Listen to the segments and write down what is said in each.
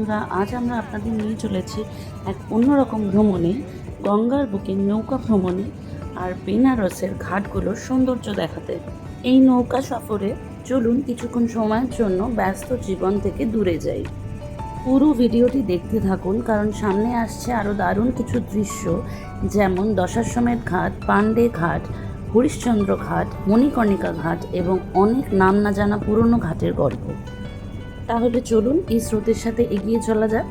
বন্ধুরা, আজ আমরা আপনাদের নিয়ে চলেছি এক অন্যরকম ভ্রমণে, গঙ্গার বুকে নৌকা ভ্রমণে আর বেনারসের ঘাটগুলোর সৌন্দর্য দেখাতে। এই নৌকা সফরে চলুন কিছুক্ষণ সময়ের জন্য ব্যস্ত জীবন থেকে দূরে যাই। পুরো ভিডিওটি দেখতে থাকুন, কারণ সামনে আসছে আরও দারুণ কিছু দৃশ্য, যেমন দশাশ্বমেধ ঘাট, পাণ্ডে ঘাট, হরিশ্চন্দ্র ঘাট, মণিকর্ণিকা ঘাট এবং অনেক নাম না জানা পুরনো ঘাটের গল্প। তাহলে চলুন এই স্রোতের সাথে এগিয়ে চলা যাক।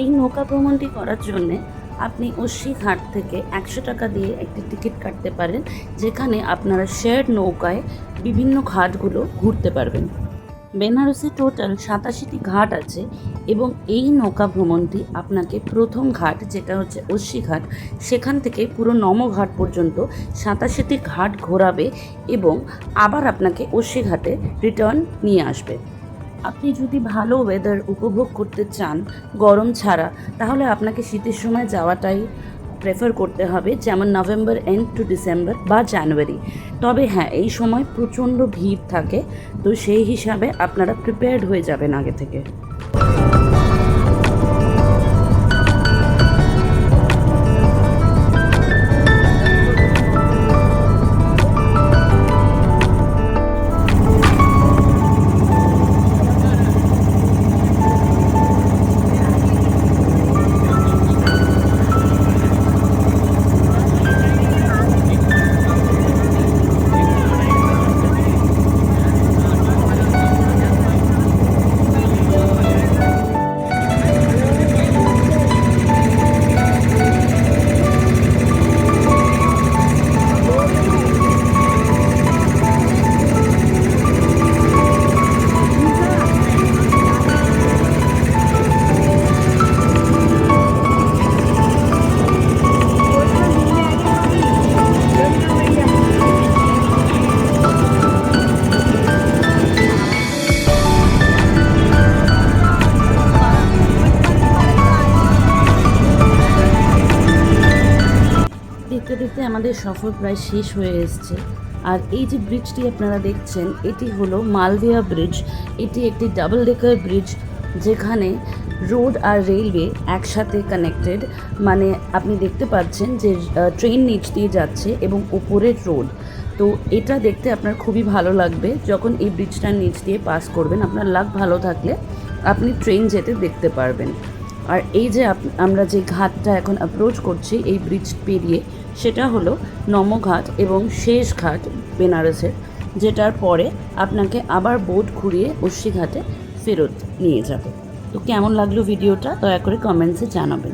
এই নৌকা ভ্রমণটি করার জন্যে আপনি অশ্বিনী ঘাট থেকে 100 টাকা দিয়ে একটি টিকিট কাটতে পারেন, যেখানে আপনারা শেয়ার্ড নৌকায় বিভিন্ন ঘাটগুলো ঘুরতে পারবেন। বেনারসে টোটাল 87টি ঘাট আছে এবং এই নৌকা ভ্রমণটি আপনাকে প্রথম ঘাট, যেটা হচ্ছে অশ্বিনী ঘাট, সেখান থেকে পুরো নমঘাট পর্যন্ত 87টি ঘাট ঘোরাবে এবং আবার আপনাকে অশ্বিনী ঘাটে রিটার্ন নিয়ে আসবে। আপনি যদি ভালো ওয়েদার উপভোগ করতে চান গরম ছাড়া, তাহলে আপনাকে শীতের সময় যাওয়াটাই প্রেফার করতে হবে, যেমন নভেম্বর এন্ড টু ডিসেম্বর বা জানুয়ারি। তবে হ্যাঁ, এই সময় প্রচণ্ড ভিড় থাকে, তো সেই হিসাবে আপনারা প্রিপেয়ার্ড হয়ে যাবেন আগে থেকে। দেখতে দেখতে আমাদের সফর প্রায় শেষ হয়ে এসছে। আর এই যে ব্রিজটি আপনারা দেখছেন, এটি হলো মালভিয়া ব্রিজ। এটি একটি ডাবল ডেকার ব্রিজ, যেখানে রোড আর রেলওয়ে একসাথে কানেক্টেড। মানে আপনি দেখতে পাচ্ছেন যে ট্রেন নিচ দিয়ে যাচ্ছে এবং উপরের রোড। তো এটা দেখতে আপনার খুবই ভালো লাগবে যখন এই ব্রিজটার নিচ দিয়ে পাস করবেন। আপনার লাক ভালো থাকলে আপনি ট্রেন যেতে দেখতে পারবেন। আর এই যে আমরা যে ঘাটটা এখন অ্যাপ্রোচ করছি এই ব্রিজ পেরিয়ে, সেটা হলো নমঘাট এবং শেষ ঘাট বেনারসের, যেটার পরে আপনাকে আবার বোট ঘুরিয়ে অশ্বিনী ঘাটে ফেরত নিয়ে যাবে। তো কেমন লাগলো ভিডিওটা দয়া করে কমেন্টসে জানাবেন।